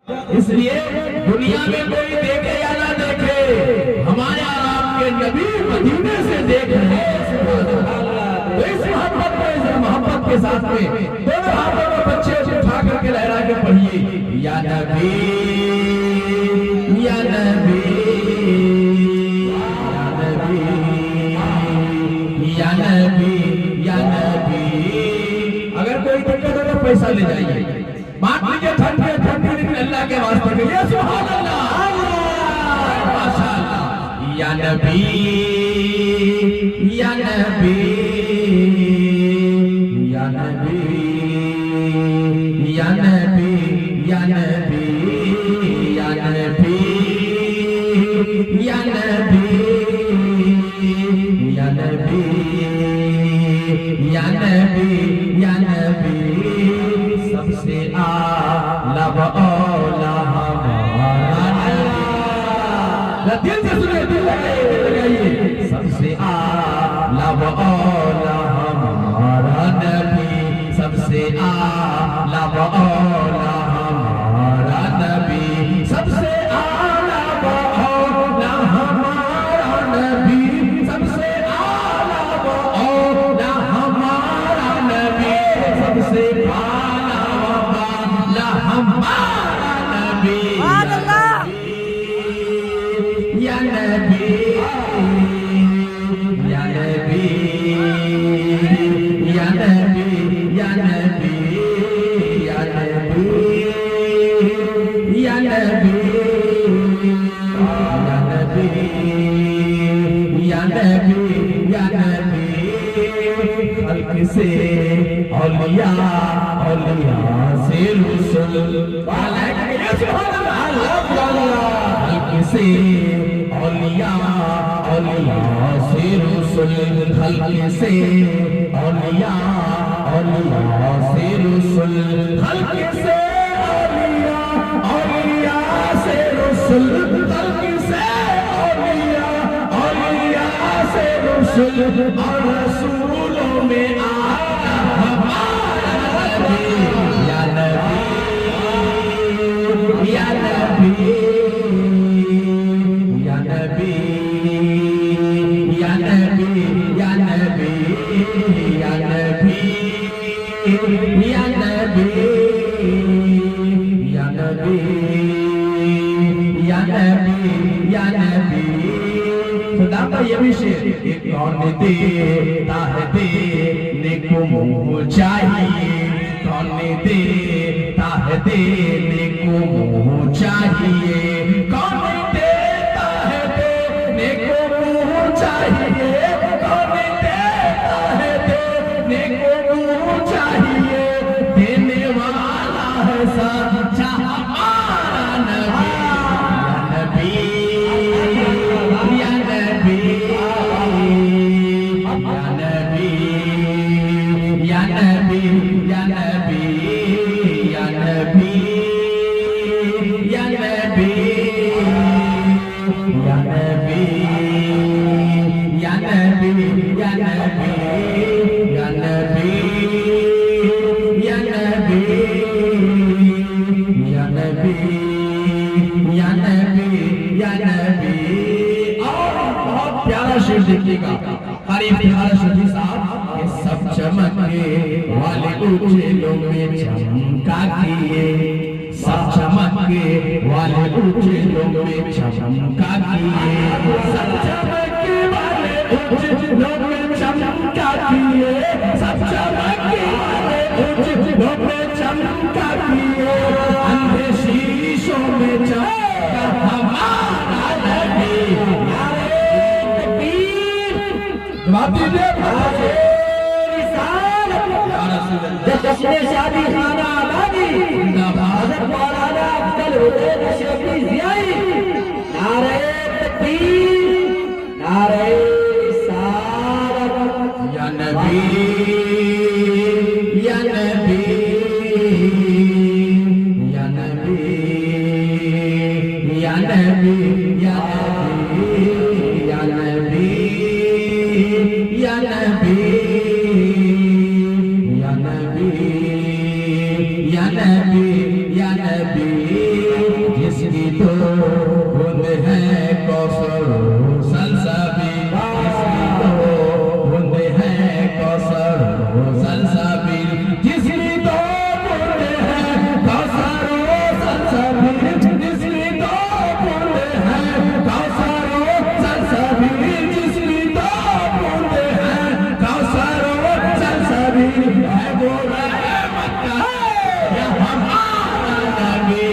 اس لیے دنیا میں کوئی دیکھے یا نہ دیکھے، ہمارے اور آپ کے نبی مدینے سے دیکھ رہے ہیں۔ تو اس محبت کے ساتھ میں دونوں ہاتھوں میں بچے اٹھا کر کے لہرا کے پڑھیے، یا نبی یا نبی یا نبی یا نبی۔ اگر کوئی دقت ہے تو پیسہ لے جائیے، بات لیجیے ٹھنڈی لیکن اللہ کے واسطے کے لیے سبحان اللہ ماشاء اللہ۔ یا نبی یا نبی یا نبی یا نبی یا نبی یا نبی یا نبی یا نبی یا نبی یا نبی، سب سے اعلیٰ و اولیٰ ہمارا نبی۔ دل سے سنیں، دل لگائیے، سب سے اعلیٰ و اولیٰ ہمارا نبی، سب سے اعلیٰ و اولیٰ ہمارا نبی، سب سے اعلیٰ و اولیٰ ہمارا نبی، سب سے اعلیٰ و اولیٰ ہمارا نبی، سب سے اعلیٰ و اولیٰ ہمارا نبی۔ یا نبی یا نبی یا نبی یا نبی یا نبی یا نبی یا نبی یا نبی، خلق سے اولیاء، اولیاء سے رسل، خلق سے اولیاء، اولیاء سے رسل، خلق سے اولیاء، اولیاء سے رسل، خلق سے اولیاء، اولیاء سے رسل، خلق سے اولیاء، اولیاء سے رسل، اور رسولوں میں آقا ہمارا نبی۔ یا نبی یا نبی یا نبی یا نبی یا نبی یا نبی یا نبی یا نبی یا نبی یا نبی۔ خدا کا یہ بھی شعر، کون دیتا ہے دینے کو منہ چاہیے، کون دیتا ہے دینے کو منہ چاہیے، کون دیتا ہے دینے کو منہ چاہیے، کون دیتا ہے دینے کو منہ چاہیے، دینے والا ہے سچا ہمارا نبی۔ یا نبی یا نبی یا نبی یا نبی یا نبی یا نبی یا نبی یا نبی یا نبی یا نبی یا نبی یا نبی یا نبی یا نبی۔ اور بہت پیارا شعر دیکھیے گا قاری افتخار شفیع صاحب، یہ سب چمکے والے اجلوں میں چمکا کیے، سب چمکے والے اجلوں میں چمکا کیے، سب چمکے والے اجلوں میں چمکا کیے، سب چمکے والے اجلوں میں چمکا کیے، اندھے شیشوں میں چمکا ہمارا نبی۔ جشن شادی خانہ آبادی، حضرت مولانا افضل حسین اشرفی ضیائی، نعرہ تکبیر، نعرہ رسالت۔ یا نبی یا نبی یا نبی یا نبی یا نبی یا نبی یا نبی یا نبی یا نبی یا نبی۔ कोसर सलसाबिल, जिसकी दो बूंदे हैं कौसर सलसाबिल, जिसकी दो बूंदे हैं कौसर सलसाबिल, जिसकी दो बूंदे हैं कौसर सलसाबिल, जिसकी दो बूंदे हैं कौसर सलसाबिल, है वो रहमत का या हमारा नबी,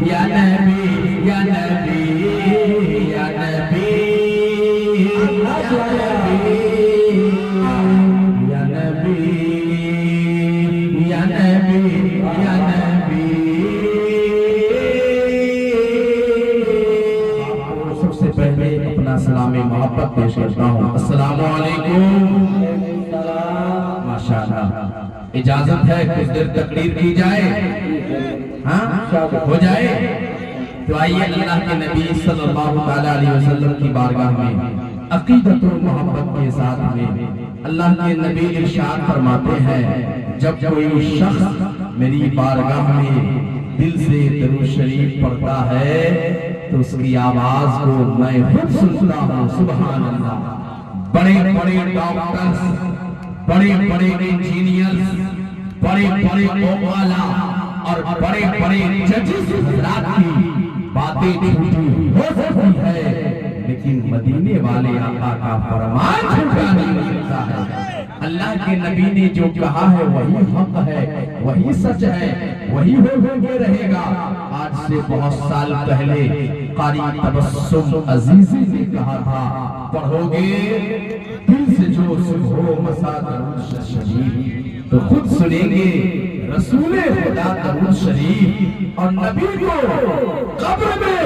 या नबी, या नबी, या नबी, या नबी, या नबी, या नबी, या नबी। सबसे पहले अपना सलाम मोहब्बत पेश करता हूँ। अस्सलामु अलैकुम। माशाअल्लाह, इजाजत है कुछ देर तकरीर की जाए? हाँ, हो जाए तो आइए अल्लाह के नबी सल्लल्लाहु अलैहि वसल्लम की बारगाह में अकीदत और मोहब्बत के साथ में अल्लाह के नबी इरशाद फरमाते हैं, जब कोई शख्स मेरी बारगाह में दिल से दरूद शरीफ पढ़ता है तो उसकी आवाज को मैं खुद सुनता हूँ। सुभान अल्लाह। बड़े बड़े डॉक्टर्स, बड़े बड़े इंजीनियर्स, बड़े बड़े ओवाला और बड़े बड़े जजेस हज़रात की बातें झूठी हो सकती है, लेकिन मदीने वाले आका का फरमान झूठा नहीं हो सकता है। अल्लाह के नबी ने जो कहा है वही हक है, वही सच है, वही हो के रहेगा। आज से बहुत साल पहले कारी तबस्सुम अजीजी ने कहा था, पढ़ोगे दिल से जो सुनो मसा दरूद शरीफ, तो खुद सुनेंगे रसूल खुदा दरूद शरीफ। और नबी को कब्र में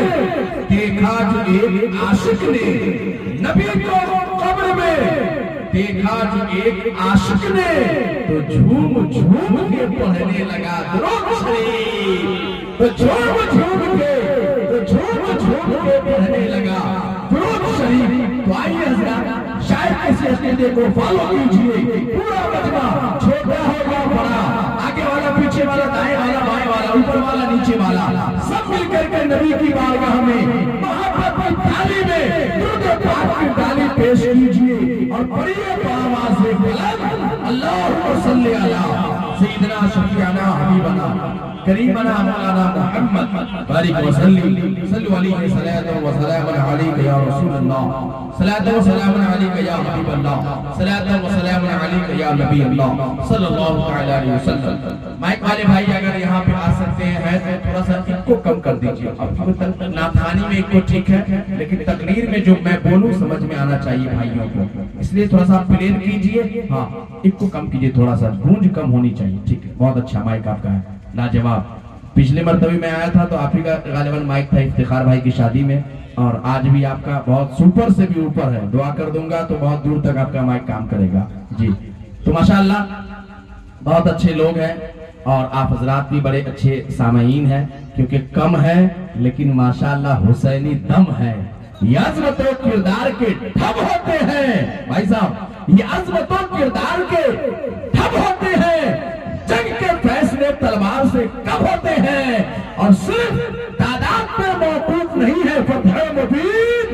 देखा जो एक आशिक ने, नबी को कब्र में देखा जो एक आशिक ने, तो झूम झूम के पढ़ने लगा दरूद शरीफ, तो झूम झूम के पढ़ने लगा दरूद शरीफ। तो आइए हज़रात, शायद किसी अकीदे को फॉलो कीजिए, पूरा मजमा, छोटा हो या बड़ा, आगे वाला पीछे वाला, दाएं वाला बाएं वाला, ऊपर वाला नीचे वाला, सब मिलकर के नबी की बारगाह में मोहब्बत की थाली में दुरूद पाक की डाली पेश कीजिए और पढ़िए आवाज से कलम अल्लाहुम्मा सल्ली अला सय्यिदना शफीअना हबीबना करीमना मौलाना मुहम्मद बारिक वसल्लम सल्लु अलैहि सल्लल्लाहु व सल्लम अलैहि या रसूलल्लाह सल्लल्लाहु व सल्लम अलैहि या हबीबल्लाह सल्लल्लाहु व सल्लम अलैहि या नबी अल्लाह सल्लल्लाहु अलैहि वसल्लम। माइक वाले भाई अगर यहाँ पे आ सकते हैं तो थोड़ा सा इनको कम कर दीजिए। अब नाथानी में इनको ठीक है, लेकिन तकरीर में जो मैं बोलूं समझ में आना चाहिए भाइयों को, इसलिए थोड़ा सा प्लेन कीजिए। हाँ, इनको कम कीजिए, थोड़ा सा गूंज कम होनी चाहिए। ठीक है, बहुत अच्छा माइक आपका है, लाजवाब। पिछले मरतबे में आया था तो आप ही का गालिबन माइक था इफ्तिखार भाई की शादी में, और आज भी आपका बहुत सुपर से भी ऊपर है। दुआ कर दूंगा तो बहुत दूर तक आपका माइक काम करेगा जी। तो माशाअल्लाह बहुत अच्छे लोग हैं और आप हजरात भी बड़े अच्छे सामईन हैं, क्योंकि कम है लेकिन माशाअल्लाह हुसैनी दम है। ये अज़मत और किरदार के ठब होते हैं भाई साहब, ये अज़मत और किरदार के ठब होते हैं। जंग के फैसले तलवार से कब होते हैं, और सिर्फ तादाद पे मौकूफ नहीं है फतह मुबीन।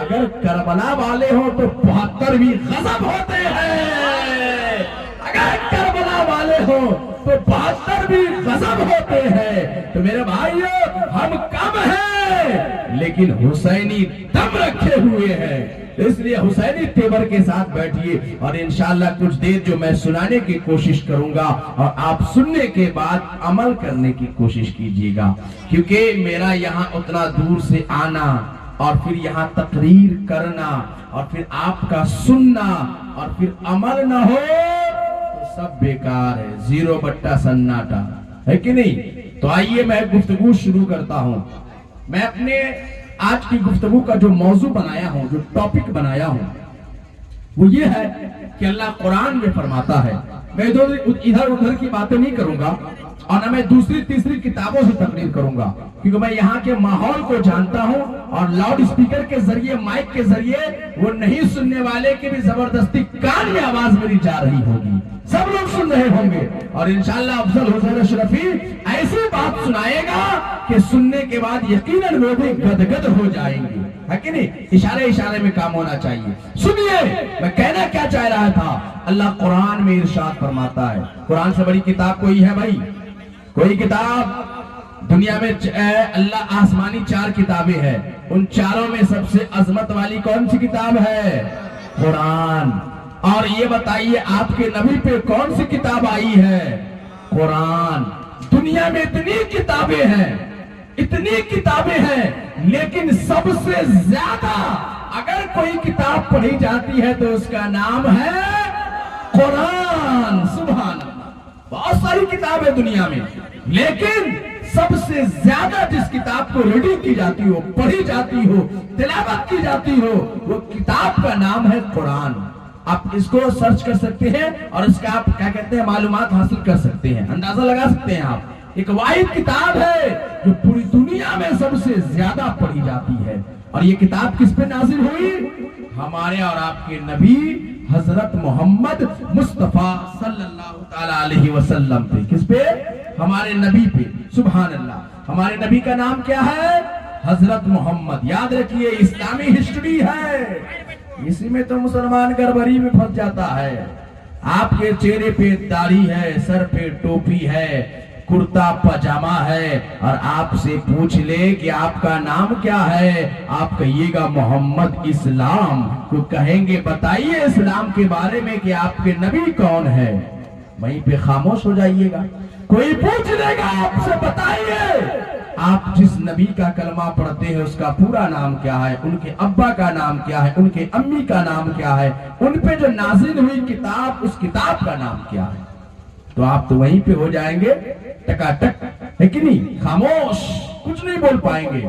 अगर करबला वाले हो तो 72 भी गजब होते हैं, अगर करबला वाले हो तो 72 भी गजब होते हैं। तो मेरे भाइयों, हम कम हैं लेकिन हुसैनी दम रखे हुए हैं, इसलिए हुसैनी तेवर के साथ बैठिए और इंशाअल्लाह कुछ देर जो मैं सुनाने की कोशिश करूंगा और आप सुनने के बाद अमल करने की कोशिश कीजिएगा, क्योंकि मेरा यहाँ उतना दूर से आना और फिर यहाँ तकरीर करना और फिर आपका सुनना और फिर अमल न हो तो सब बेकार है, 0 बट्टा सन्नाटा है कि नहीं। तो आइए मैं गुफ्तगू शुरू करता हूँ। मैं अपने आज की गुफ्तगू का जो मौजू बनाया हूँ, जो टॉपिक बनाया हूँ, वो ये है कि अल्लाह कुरान में फरमाता है। मैं इधर उधर की बातें नहीं करूंगा और ना मैं दूसरी तीसरी किताबों से तकरीर करूंगा, क्योंकि मैं यहाँ के माहौल को जानता हूँ और लाउड स्पीकर के जरिए, माइक के जरिए वो नहीं सुनने वाले के भी जबरदस्ती कान में आवाज मेरी जा रही होगी। सब लोग सुन रहे होंगे और इंशाअल्लाह अफजल हुसैन अशरफी ऐसी बात सुनाएगा कि सुनने के बाद यकीनन वो भी गदगद हो जाएंगे, है कि नहीं? इशारे इशारे में काम होना चाहिए। सुनिए मैं कहना क्या चाह रहा था। अल्लाह कुरान में इरशाद फरमाता है, कुरान से बड़ी किताब कोई है भाई? कोई किताब दुनिया में अल्लाह आसमानी 4 किताबें हैं, उन चारों में सबसे अजमत वाली कौन सी किताब है? कुरान। और ये बताइए आपके नबी पे कौन सी किताब आई है? कुरान। दुनिया में इतनी किताबें हैं, इतनी किताबें हैं, लेकिन सबसे ज्यादा अगर कोई किताब पढ़ी जाती है तो उसका नाम है कुरान। सुभान अल्लाह। बहुत सारी किताब है दुनिया में, लेकिन सबसे ज्यादा जिस किताब को रीडिंग की जाती हो, पढ़ी जाती हो, तिलावत की जाती हो, वो किताब का नाम है कुरान। आप इसको सर्च कर सकते हैं और इसका आप क्या कहते हैं मालूमात हासिल कर सकते हैं, अंदाजा लगा सकते हैं आप। एक वाहिद किताब है जो पूरी दुनिया में सबसे ज्यादा पढ़ी जाती है। और ये किताब किस पे नाजिल हुई? हमारे और आपके नबी हजरत मोहम्मद मुस्तफा सल्लल्लाहु ताला अलैहि वसल्लम पे। किस पे? हमारे नबी पे। सुभान अल्लाह। हमारे नबी का नाम क्या है? हजरत मोहम्मद। याद रखिए इस्लामी हिस्ट्री है, इसी में तो मुसलमान गड़बड़ी में फंस जाता है। आपके चेहरे पे दाढ़ी है, सर पे टोपी है, कुर्ता पजामा है, और आपसे पूछ ले कि आपका नाम क्या है, आप कहिएगा मोहम्मद इस्लाम। तो कहेंगे बताइए इस्लाम के बारे में कि आपके नबी कौन है, वहीं पे खामोश हो जाइएगा। कोई पूछ लेगा आपसे बताइए आप जिस नबी का कलमा पढ़ते हैं उसका पूरा नाम क्या है, उनके अब्बा का नाम क्या है, उनके अम्मी का नाम क्या है, उन पे जो नाजिल हुई किताब उस किताब का नाम क्या है, तो आप तो वहीं पे हो जाएंगे टकाटक, है कि नहीं? खामोश, कुछ नहीं बोल पाएंगे।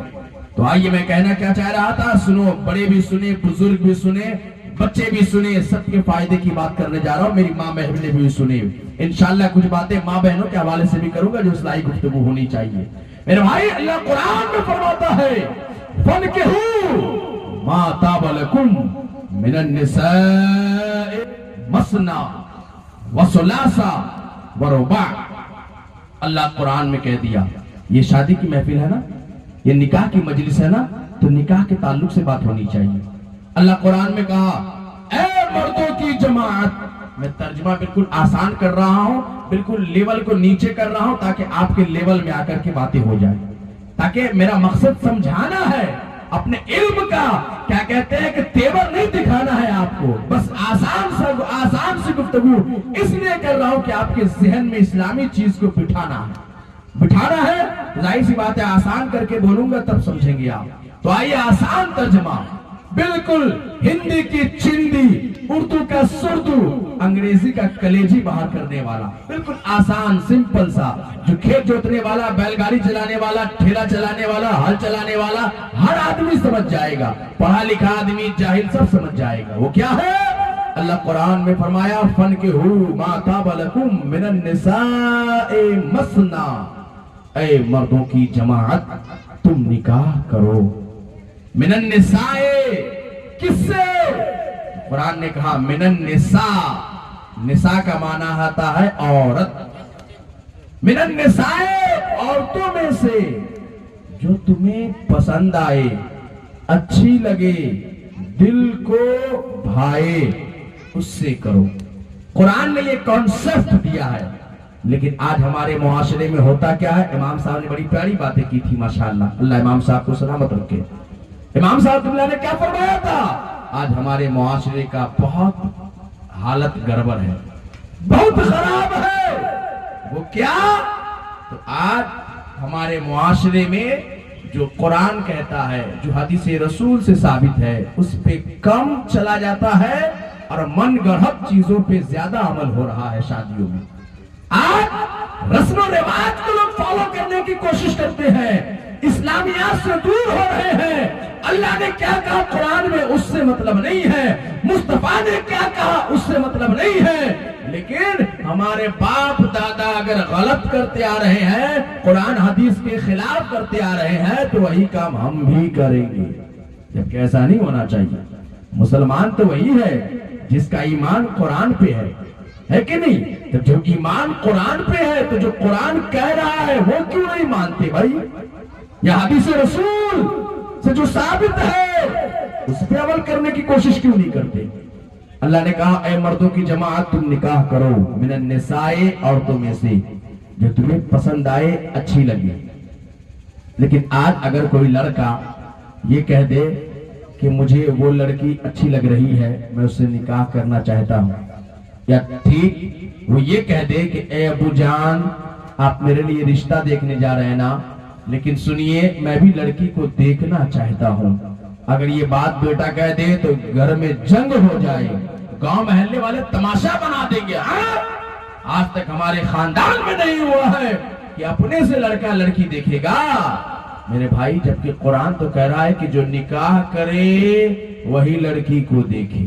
तो आइए मैं कहना क्या चाह रहा था, सुनो, बड़े भी सुने, बुजुर्ग भी सुने, बच्चे भी सुने, सबके फायदे की बात करने जा रहा हूँ। मेरी माँ बहन ने भी सुने। इंशाल्लाह कुछ बातें माँ बहनों के हवाले से भी करूंगा जो इस्लाही गुफ्तगू होनी चाहिए। मेरे भाई अल्लाह कुरान में फरमाता है फनकिहू मा ताब लकुम मिनन निसाए मसना व सुलासा व रुबा। अल्लाह कुरान में कह दिया, ये शादी की महफिल है ना, ये निकाह की मजलिस है ना, तो निकाह के ताल्लुक से बात होनी चाहिए। अल्लाह कुरान में कहा ऐ मर्दों की जमात। मैं तर्जुमा बिल्कुल आसान कर रहा हूं, बिल्कुल लेवल को नीचे कर रहा हूं ताकि आपके लेवल में आकर के बातें हो जाए, ताकि मेरा मकसद समझाना है, अपने इल्म का क्या कहते हैं कि तेवर नहीं दिखाना है आपको, बस आसान से गुफ्तगू इसलिए कर रहा हूं कि आपके जहन में इस्लामी चीज को बिठाना है। जाहिर सी बात है आसान करके बोलूंगा तब समझेंगे आप। तो आइए आसान तर्जुमा, बिल्कुल हिंदी की चिंदी, उर्दू का सुर्दू, अंग्रेजी का कलेजी बाहर करने वाला, बिल्कुल आसान सिंपल सा, जो खेत जोतने वाला, बैलगाड़ी चलाने वाला, ठेला चलाने वाला, हल चलाने वाला हर आदमी समझ जाएगा, पढ़ा लिखा आदमी जाहिल सब समझ जाएगा। वो क्या है? अल्लाह कुरान में फरमाया फनकिहू मा ताब लकुम मिनन निसाए मसना। ऐ मर्दों की जमात तुम निकाह करो। मिनन निसाए, किससे? कुरान ने कहा मिनन निसा, निसा का माना आता है औरत। मिनन निसाए, औरतों में से जो तुम्हें पसंद आए, अच्छी लगे, दिल को भाए, उससे करो। कुरान ने ये कॉन्सेप्ट दिया है, लेकिन आज हमारे मुआशरे में होता क्या है? इमाम साहब ने बड़ी प्यारी बातें की थी माशाअल्लाह, अल्लाह इमाम साहब को सलामत रखे। इमाम साहब ने क्या फरमाया था? आज हमारे मुआशरे का बहुत हालत गड़बड़ है, बहुत खराब है। वो क्या? तो आज हमारे मुआशरे में जो कुरान कहता है, जो हदीस रसूल से साबित है, उस पे कम चला जाता है और मन गढ़ंत चीजों पे ज्यादा अमल हो रहा है शादियों में। आज रस्म रिवाज को लोग फॉलो करने की कोशिश करते हैं, इस्लामियात से दूर हो रहे हैं। अल्लाह ने क्या कहा कुरान में उससे मतलब नहीं है, मुस्तफा ने क्या कहा उससे मतलब नहीं है, लेकिन हमारे बाप दादा अगर गलत करते आ रहे हैं, कुरान हदीस के खिलाफ करते आ रहे हैं, तो वही काम हम भी करेंगे, जबकि ऐसा नहीं होना चाहिए। मुसलमान तो वही है जिसका ईमान कुरान पे है ہے کہ نہیں؟ تو جو ایمان قرآن پہ ہے تو جو قرآن کہہ رہا ہے وہ کیوں نہیں مانتے بھائی؟ یا حدیث رسول سے جو ثابت ہے اس پہ عمل کرنے کی کوشش کیوں نہیں کرتے؟ اللہ نے کہا اے مردوں کی جماعت تم نکاح کرو من النساء، عورتوں میں سے جو تمہیں پسند آئے، اچھی لگے۔ لیکن آج اگر کوئی لڑکا یہ کہہ دے کہ مجھے وہ لڑکی اچھی لگ رہی ہے، میں اس سے نکاح کرنا چاہتا ہوں، یا ٹھیک وہ یہ کہہ دے کہ اے ابو جان آپ میرے لیے رشتہ دیکھنے جا رہے ہیں نا، لیکن سنیے میں بھی لڑکی کو دیکھنا چاہتا ہوں، اگر یہ بات بیٹا کہہ دے تو گھر میں جنگ ہو جائے، گاؤں محلے والے تماشا بنا دیں گے۔ آج تک ہمارے خاندان میں نہیں ہوا ہے کہ اپنے سے لڑکا لڑکی دیکھے گا میرے بھائی، جبکہ قرآن تو کہہ رہا ہے کہ جو نکاح کرے وہی لڑکی کو دیکھے،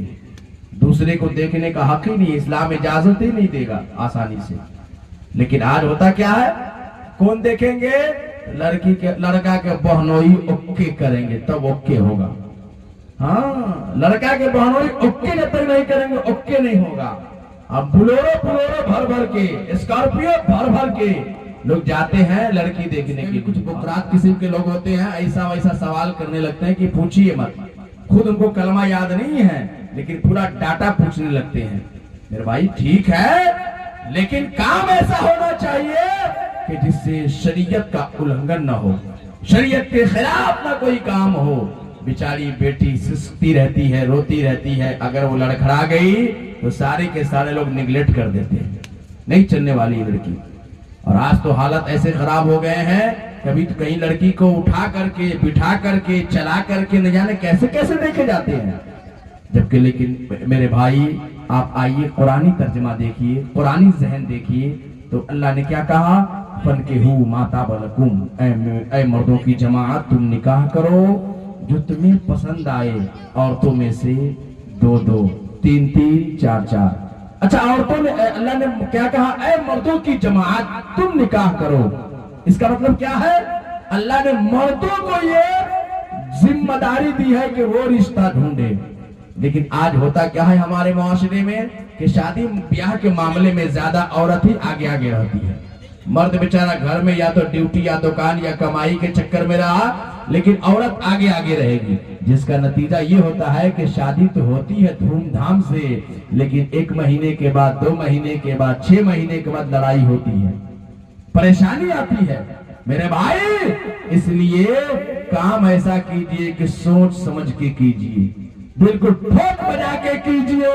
دوسرے کو دیکھنے کا حق ہی نہیں، اسلام اجازت ہی نہیں دے گا آسانی سے۔ لیکن آج ہوتا کیا ہے، کون دیکھیں گے؟ لڑکا کے بہنوئی اوکے کریں گے تب اوکے ہوگا۔ ہاں لڑکا کے بہنوئی اوکے جب تک نہیں کریں گے اوکے نہیں ہوگا۔ اب بلورو بھر بھر کے، اسکارپیو بھر بھر کے لوگ جاتے ہیں لڑکی دیکھنے کے۔ کچھ بکرات قسم کے لوگ ہوتے ہیں، ایسا ویسا سوال کرنے لگتے ہیں کہ پوچھئے مت، خود ان کو کلمہ یاد نہیں ہے لیکن پورا ڈاٹا پوچھنے لگتے ہیں۔ میرے بھائی ٹھیک ہے، لیکن کام ایسا ہونا چاہیے کہ جس سے شریعت کا النگھن نہ ہو، شریعت کے خلاف نہ کوئی کام ہو۔ بیچاری بیٹی سستی رہتی ہے، روتی رہتی ہے، اگر وہ لڑکھڑا گئی تو سارے کے سارے لوگ نیگلیکٹ کر دیتے ہیں، نہیں چلنے والی لڑکی۔ اور آج تو حالت ایسے خراب ہو گئے ہیں، کبھی تو کہیں لڑکی کو اٹھا کر کے، بٹھا کر کے، چلا کر کے نہ جانے کیسے کیسے دیکھے جاتے ہیں۔ جبکہ لیکن میرے بھائی آپ آئیے قرآنی ترجمہ دیکھیے، قرآنی ذہن دیکھیے، تو اللہ نے کیا کہا؟ فَنْكِحُوا مَا طَابَ لَكُمْ، اے مردوں کی جماعت تم نکاح کرو جو تمہیں پسند آئے، عورتوں میں سے دو دو، تین تین، چار چار۔ اچھا عورتوں نے، اللہ نے کیا کہا؟ اے مردوں کی جماعت تم نکاح کرو۔ اس کا مطلب کیا ہے؟ اللہ نے مردوں کو یہ ذمہ داری دی ہے کہ وہ رشتہ ڈھونڈے۔ لیکن آج ہوتا کیا ہے ہمارے معاشرے میں کہ شادی بیاہ کے معاملے میں زیادہ عورت ہی آگے آگے رہتی ہے۔ مرد بیچارہ گھر میں یا تو ڈیوٹی یا دکان یا کمائی کے چکر میں رہا، لیکن عورت آگے آگے رہے گی، جس کا نتیجہ یہ ہوتا ہے کہ شادی تو ہوتی ہے دھوم دھام سے، لیکن 1 مہینے کے بعد، 2 مہینے کے بعد، 6 مہینے کے بعد لڑائی ہوتی ہے، پریشانی آتی ہے۔ میرے بھائی اس لیے کام ایسا کیجئے کہ سوچ سمجھ کے کیجئے، بالکل ٹھوک بجا کے کیجئے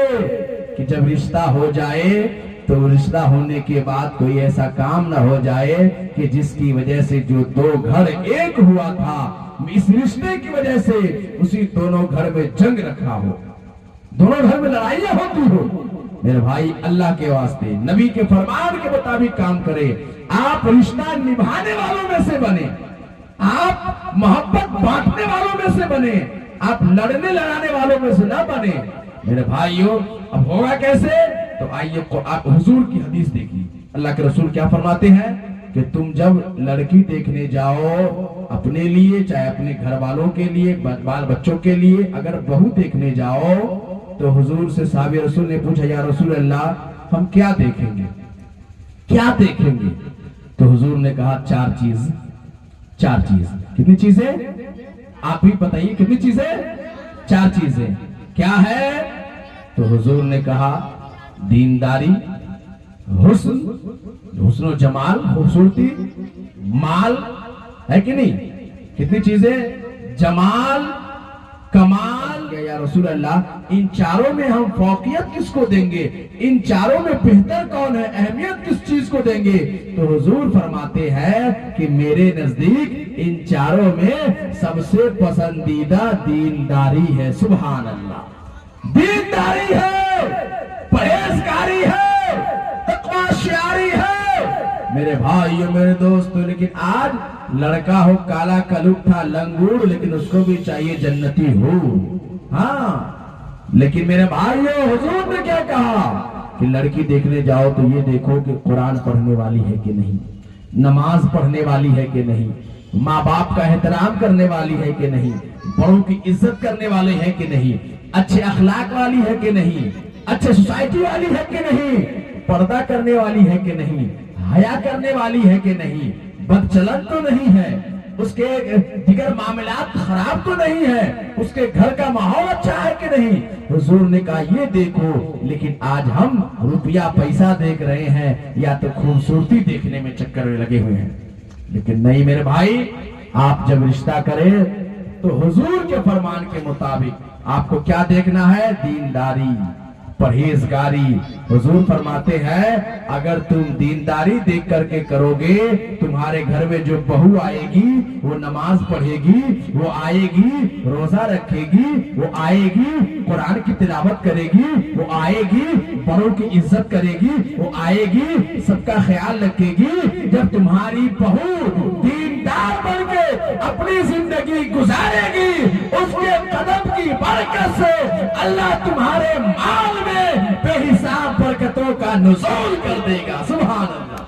کہ جب رشتہ ہو جائے تو رشتہ ہونے کے بعد کوئی ایسا کام نہ ہو جائے کہ جس کی وجہ سے جو 2 گھر ایک ہوا تھا، اس رشتے کی وجہ سے اسی دونوں گھر میں جنگ رکھا ہو، دونوں گھر میں لڑائیاں ہوتی ہو۔ میرے بھائی اللہ کے واسطے نبی کے فرمان کے مطابق کام کرے، آپ رشتہ نبھانے والوں میں سے بنے، آپ محبت بانٹنے والوں میں سے بنے، آپ لڑنے لڑانے والوں میں سے نہ بنے۔ میرے بھائیوں اب ہوگا کیسے؟ تو آئیے آپ حضور کی حدیث دیکھیے، اللہ کے رسول کیا فرماتے ہیں کہ تم جب لڑکی دیکھنے جاؤ اپنے لیے، چاہے اپنے گھر والوں کے لیے، بال بچوں کے لیے، اگر بہو دیکھنے جاؤ تو حضور سے صحابی رسول نے پوچھا یا رسول اللہ ہم کیا دیکھیں گے، کیا دیکھیں گے؟ تو حضور نے کہا 4 چیز۔ کتنی چیزیں؟ آپ بھی بتائیے کتنی چیزیں؟ 4 چیزیں کیا ہے؟ تو حضور نے کہا دینداری، حسن و جمال، خوبصورتی، مال، ہے کہ نہیں؟ کتنی چیزیں؟ جمال، کمال۔ یا رسول اللہ ان 4 میں ہم فوقیت کس کو دیں گے؟ ان 4 میں بہتر کون ہے؟ اہمیت کس چیز کو دیں گے؟ تو حضور فرماتے ہیں کہ میرے نزدیک ان 4 میں سب سے پسندیدہ دینداری ہے۔ سبحان اللہ، دینداری ہے، پرہیزگاری ہے، تقوی شعاری ہے۔ میرے بھائیو میرے دوستو، لیکن آج لڑکا ہو کالا کلوٹھا لنگور، لیکن اس کو بھی چاہیے جنتی ہو۔ ہاں لیکن میرے بھائیو حضور نے کیا کہا کہ لڑکی دیکھنے جاؤ تو یہ دیکھو کہ قرآن پڑھنے والی ہے کہ نہیں، نماز پڑھنے والی ہے کہ نہیں، ماں باپ کا احترام کرنے والی ہے کہ نہیں، بڑوں کی عزت کرنے والے ہیں کہ نہیں، اچھے اخلاق والی ہے کہ نہیں، اچھے سوسائٹی والی ہے کہ نہیں، पर्दा करने वाली है कि नहीं, हया करने वाली है कि नहीं, बदचलन तो नहीं है, उसके दिगर मामलात खराब तो नहीं है, उसके घर का माहौल अच्छा है कि नहीं। हुजूर ने कहा ये देखो, लेकिन आज हम रुपया पैसा देख रहे हैं या तो खूबसूरती देखने में चक्कर में लगे हुए हैं। लेकिन नहीं मेरे भाई, आप जब रिश्ता करें तो हुजूर के फरमान के मुताबिक आपको क्या देखना है, दीनदारी, परहेजगारी। हुजूर फरमाते हैं अगर तुम दीनदारी देख करके करोगे, तुम्हारे घर में जो बहू आएगी वो नमाज पढ़ेगी, वो आएगी रोजा रखेगी, वो आएगी कुरान की तिलावत करेगी, वो आएगी बड़ों की इज्जत करेगी, वो आएगी सबका ख्याल रखेगी। जब तुम्हारी बहू दीनदार बनके अपनी जिंदगी गुजारेगी, उसके कदम की बरकत से अल्लाह तुम्हारे माल में बेहिसाब बरकतों का नुज़ूल कर देगा। सुभान अल्लाह,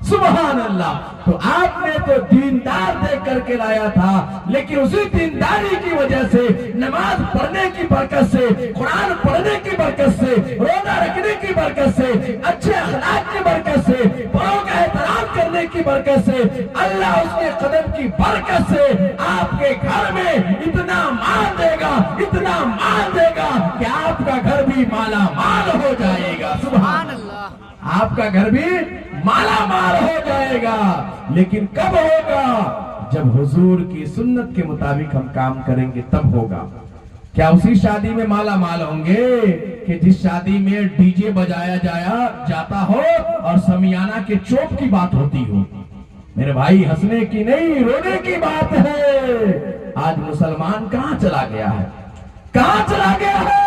सुभान अल्लाह। तो आपने तो दीनदार देख करके लाया था, लेकिन उसी दीनदारी की वजह से, नमाज पढ़ने की बरकत से, कुरान पढ़ने की बरकत से, रोजा रखने की बरकत से, अच्छे अखलाक की बरकत से, बड़ों का एहतराम करने की बरकत से, अल्लाह उसके कदम की बरकत से आपके घर में इतना माल देगा, इतना माल देगा कि आपका घर भी माला माल हो जाएगा। सुभान अल्लाह, आपका घर भी माला माल हो जाएगा। लेकिन कब होगा? जब हुजूर की सुन्नत के मुताबिक हम काम करेंगे तब होगा। क्या उसी शादी में माला माल होंगे कि जिस शादी में डीजे बजाया जाता हो और समियाना के चोप की बात होती हो? मेरे भाई, हंसने की नहीं रोने की बात है। आज मुसलमान कहां चला गया है, कहां चला गया है?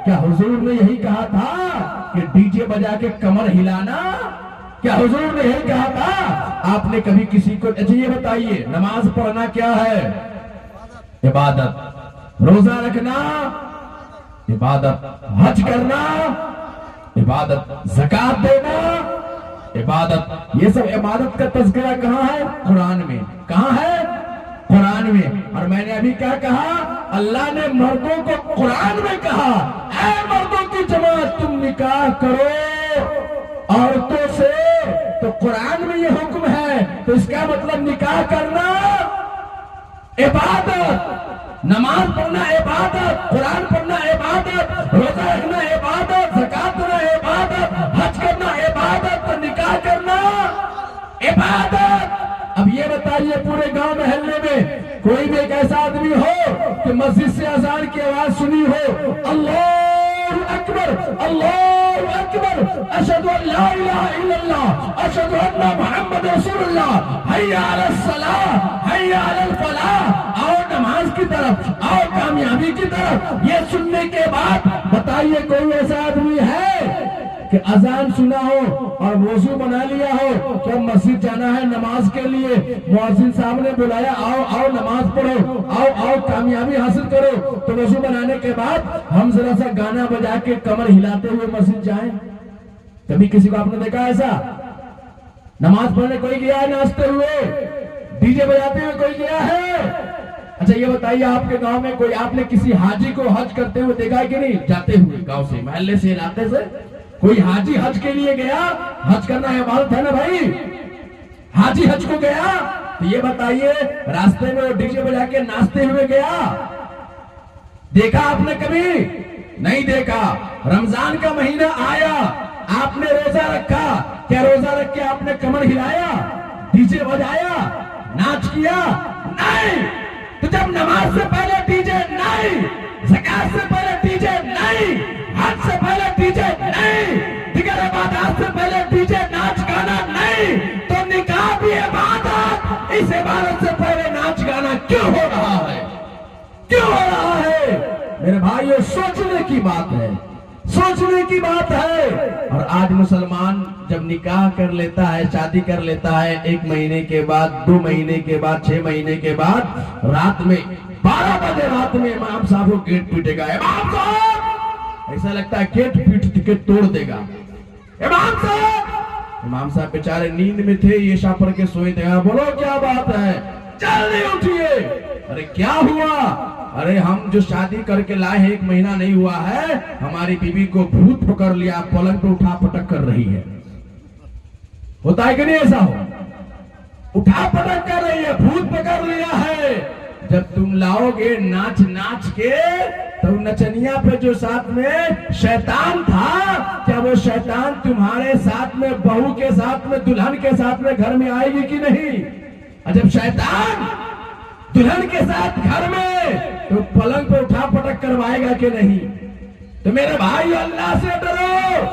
क्या हुजूर ने यही कहा था कि डीजे बजा के कमर हिलाना? क्या हुजूर ने यही कहा था? आपने कभी किसी को, अच्छा ये बताइए, नमाज पढ़ना क्या है? इबादत। रोजा रखना इबादत, हज करना इबादत, ज़कात देना इबादत। ये सब इबादत का तज़किरा कहाँ है? कुरान में। कहाँ है? कुरान में। और मैंने अभी क्या कहा? अल्लाह ने मर्दों को कुरान में कहा, ऐ मर्दों की जमात तुम निकाह करो औरतों से। तो कुरान में ये हुक्म है, तो इसका मतलब निकाह करना इबादत, नमाज पढ़ना इबादत, कुरान पढ़ना इबादत, रोजा रखना इबादत, ज़कात देना इबादत, हज करना इबादत, तो निकाह करना इबादत। अब ये बताइए, पूरे गांव महल्ले में कोई भी एक ऐसा आदमी हो कि मस्जिद से अज़ान की आवाज सुनी हो, अल्लाहु अकबर, अल्लाहु अकबर, अशहदु अन ला इलाहा इल्लल्लाह, अशहदु अन्ना मुहम्मद रसूलुल्लाह, हय्या अलस सलाह, हय्या अलल फलाह, आओ नमाज की तरफ, आओ कामयाबी की तरफ। ये सुनने के बाद बताइए कोई ऐसा आदमी है कि अजान सुना हो और वजू बना लिया हो कि अब मस्जिद जाना है नमाज के लिए, मुअज्जिन साहब ने बुलाया, आओ आओ नमाज पढ़ो, आओ आओ कामयाबी हासिल करो, तो वजू बनाने के बाद हम जरा सा गाना बजा के कमर हिलाते हुए मस्जिद जाएं? कभी किसी को आपने देखा ऐसा? नमाज पढ़ने कोई गया है नाचते हुए, डीजे बजाते हुए कोई गया है? अच्छा ये बताइए, आपके गांव में कोई, आपने किसी हाजी को हज करते हुए देखा है कि नहीं? जाते हुए गांव से, महल्ले से, इलाके से कोई हाजी हज के लिए गया? हज करना इबादत है ना भाई। हाजी हज को गया, तो ये बताइए रास्ते में वो डीजे बजा के नाचते हुए गया? देखा आपने कभी? नहीं देखा। रमजान का महीना आया, आपने रोजा रखा, क्या रोजा रख के आपने कमर हिलाया, डीजे बजाया, नाच किया? नहीं। तो जब नमाज से पहले डीजे नहीं, ज़कात से पहले डीजे नहीं, हज से पहले डीजे नहीं, दिगर इबादत से पहले डीजे नाच गाना नहीं, तो निकाह भी इबादत। इस इबादत से पहले नाच गाना क्यों हो रहा है? क्यों हो रहा है? मेरे भाइयों, सोचने की बात है, सोचने की बात है। और आज मुसलमान जब निकाह कर लेता है, शादी कर लेता है, 1 महीने के बाद, 2 महीने के बाद, 6 महीने के बाद, रात में 12 बजे रात में इमाम साहब को गेट पीटेगा। इमाम साहब, ऐसा लगता है गेट पीट के तोड़ देगा। इमाम साहब बेचारे नींद में थे, ये शाह पढ़ के सोए थे। बोलो क्या बात है, जल्दी उठिए। अरे क्या हुआ? अरे हम जो शादी करके लाए हैं 1 महीना नहीं हुआ है, हमारी बीवी को भूत पकड़ लिया, पलंग पे उठा पटक कर रही है। होता है कि नहीं ऐसा हो? उठा पटक कर रही है, भूत पकड़ लिया है। जब तुम लाओगे नाच नाच के, तो नचनिया पे जो साथ में शैतान था, क्या वो शैतान तुम्हारे साथ में, बहू के साथ में, दुल्हन के साथ में घर में आएगी कि नहीं? और जब शैतान दुल्हन के साथ घर में, तो पलंग पे उठा पटक करवाएगा कि नहीं? तो मेरे भाई, अल्लाह से डरो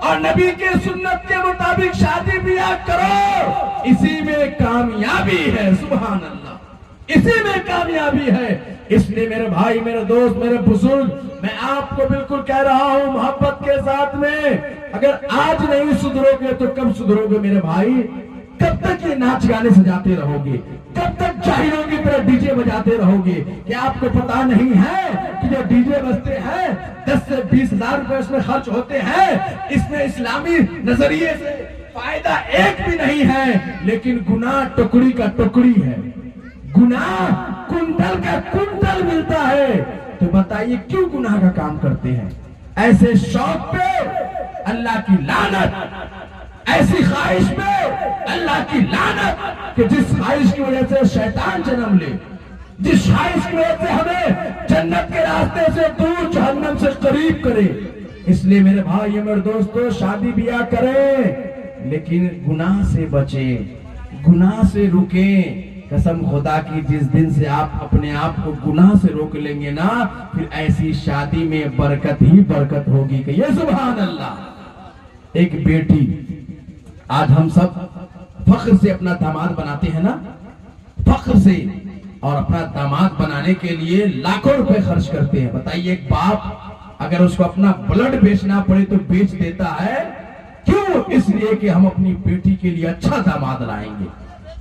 और नबी के सुन्नत के मुताबिक शादी ब्याह करो। इसी में कामयाबी है। सुभान अल्लाह, इसी में कामयाबी है। इसलिए मेरे भाई, मेरे दोस्त, मेरे बुजुर्ग, मैं आपको बिल्कुल कह रहा हूं मोहब्बत के साथ में, अगर आज नहीं सुधरोगे तो कब सुधरोगे मेरे भाई? कब तक ये नाच गाने सजाते रहोगे? कब तक जाहिरों की तरह डीजे बजाते रहोगे? क्या आपको पता नहीं है कि जो डीजे बजते हैं 10 से 20 हजार रुपए उसमें खर्च होते हैं। इसमें इस्लामी नजरिए से फायदा एक भी नहीं है, लेकिन गुनाह टुकड़ी का टुकड़ी है, गुनाह कुंटल का कुंटल मिलता है। तो बताइए क्यों गुनाह का काम करते हैं? ऐसे शौक पे अल्लाह की लानत, ऐसी ख्वाहिश पे अल्लाह की लानत, कि जिस ख्वाहिश की वजह से शैतान जन्म ले, जिस ख्वाहिश की वजह से हमें जन्नत के रास्ते से दूर, जहन्नम से करीब करे। इसलिए मेरे भाई, मेरे दोस्तों, शादी ब्याह करें, लेकिन गुनाह से बचें, गुनाह से रुकें। कसम खुदा की, जिस दिन से आप अपने आप को गुनाह से रोक लेंगे ना, फिर ऐसी शादी में बरकत ही बरकत होगी। कहिए सुभान अल्लाह। एक बेटी, आज हम सब फख्र से अपना दामाद बनाते हैं ना, फख्र से, और अपना दामाद बनाने के लिए लाखों रुपए खर्च करते हैं। बताइए, एक बाप अगर उसको अपना ब्लड बेचना पड़े तो बेच देता है। क्यों? इसलिए कि हम अपनी बेटी के लिए अच्छा दामाद लाएंगे,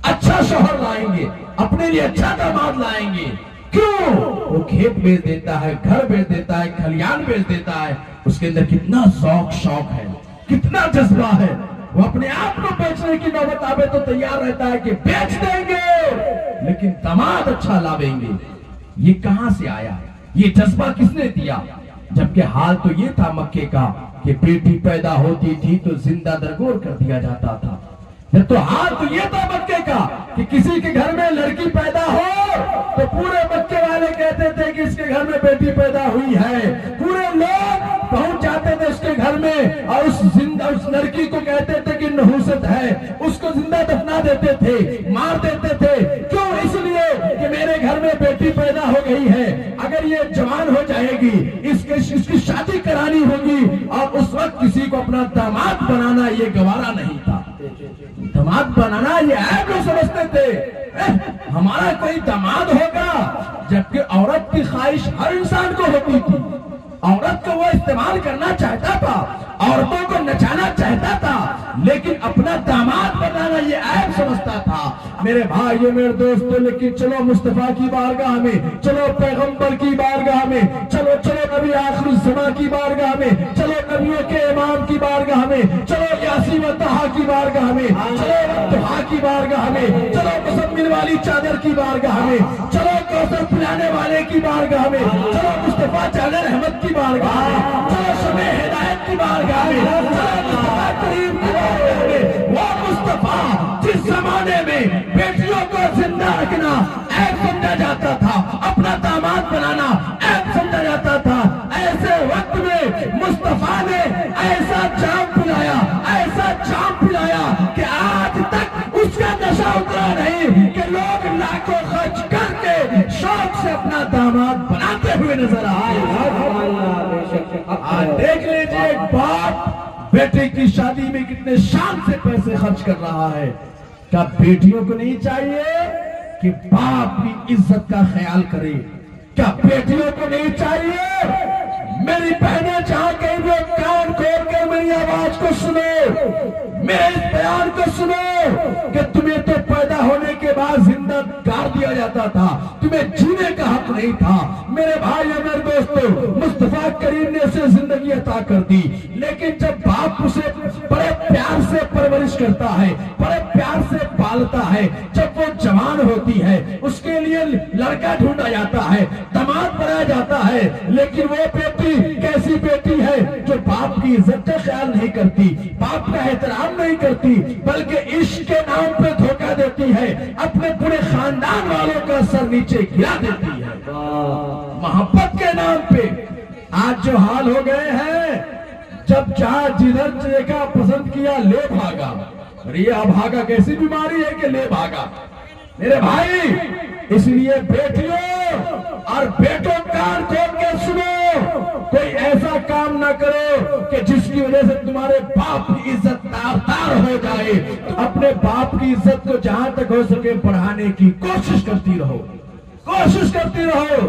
अच्छा शौहर लाएंगे, अपने लिए अच्छा दामाद लाएंगे। क्यों? वो खेत बेच देता है, घर बेच देता है, खलियान बेच देता है। उसके अंदर कितना शौक है, कितना जज्बा है। वो अपने आप को बेचने की नौबत आवे तो तैयार रहता है कि बेच देंगे, लेकिन दामाद अच्छा लावेंगे। ये कहां से आया? ये जज्बा किसने दिया? जबकि हाल तो ये था मक्के का कि बेटी पैदा होती थी तो जिंदा दरगोर कर दिया जाता था। तो हाल तो ये था मक्के का कि किसी के घर में लड़की पैदा हो तो पूरे मक्के वाले कहते थे कि इसके घर में बेटी पैदा हुई है। पूरे लोग पहुंच जाते थे उसके घर में और उस लड़की को कहते थे कि नहुसत है, उसको जिंदा दफना देते थे, मार देते थे। क्यों? इसलिए कि मेरे घर में बेटी पैदा हो गई है, अगर ये जवान हो जाएगी, इसकी शादी करानी होगी। और उस वक्त किसी को अपना दामाद बनाना ये गवारा नहीं था। दामाद बनाना ये ऐब लोग समझते थे, हमारा कोई दामाद होगा। जबकि औरत की ख्वाहिश हर इंसान को होती थी। औरत को वो इस्तेमाल करना चाहता था, औरतों को नचाना चाहता था, लेकिन अपना दामाद बनाना ये ऐब समझता था। मेरे भाइयों, मेरे दोस्तों, लेकिन चलो मुस्तफा की बारगाह में, चलो पैगंबर की बारगाह में, चलो नबी आखिरुज़्ज़मा की बारगाह में, चलो नबियों के इमाम की बारगाह में, चलो यासीन व तहा की बारगाह में, चलो दुहा की बारगाह में, चलो मुसम्मिल वाली चादर की बारगाह में, चलो कौसर पिलाने वाले की बारगाह में, चलो मुस्तफा जाले रहमत की बारगाह में, चलो शमे हिदायत की बारगाह में, चलो मुस्तफा करीम की बारगाह में। वो मुस्तफा जिस जमाने में बेटियों को जिंदा रखना ऐब समझा जाता था, अपना दामाद बनाना ऐब समझा जाता था, ऐसे वक्त में मुस्तफा ने ऐसा जाम पिलाया, ऐसा जाम पिलाया कि आज तक उसका नशा उतरा नहीं कि लोग लाखों खर्च करके शौक से अपना दामाद बनाते हुए नजर आए। आज देख लीजिए, एक बाप बेटे की शादी में कितने शान से पैसे खर्च कर रहा है। क्या बेटियों को नहीं चाहिए कि बाप की इज्जत का ख्याल करे? क्या बेटियों को नहीं चाहिए? मेरी बहनें जहां कहीं वो कान खोल कर मेरी आवाज को सुनो, मेरे इस बयान को सुनो कि तुम्हें तो पैदा होने के बाद जिंदा गाड़ दिया जाता था, तुम्हें जीने का हक नहीं था। मेरे भाई और मेरे दोस्तों, मुस्तफा करीम ने उसे जिंदगी अता कर दी, लेकिन जब बाप उसे बड़े प्यार प्यार से परवरिश करता है, बड़े प्यार से पालता है। जब वो जवान होती है उसके लिए लड़का ढूंढा जाता है, दामाद बनाया जाता है, लेकिन वो बेटी कैसी बेटी है जो बाप की इज्जत का ख्याल नहीं करती, बाप का एहतराम नहीं करती, बल्कि इश्क के नाम पे धोखा देती है, अपने पूरे खानदान वालों का सर नीचे गिरा देती है मोहब्बत के नाम पे। आज जो हाल हो गए हैं, जब चाह जिधर देखा पसंद किया ले भागा। अरे ये अभागा कैसी बीमारी है कि ले भागा मेरे भाई। इसलिए बेटियों और बेटों कान खोल के सुनो, कोई ऐसा काम ना करो कि जिसकी वजह से तुम्हारे बाप की इज्जत तार हो जाए। तो अपने बाप की इज्जत को जहां तक हो सके बढ़ाने की कोशिश करती रहो, कोशिश करती रहो।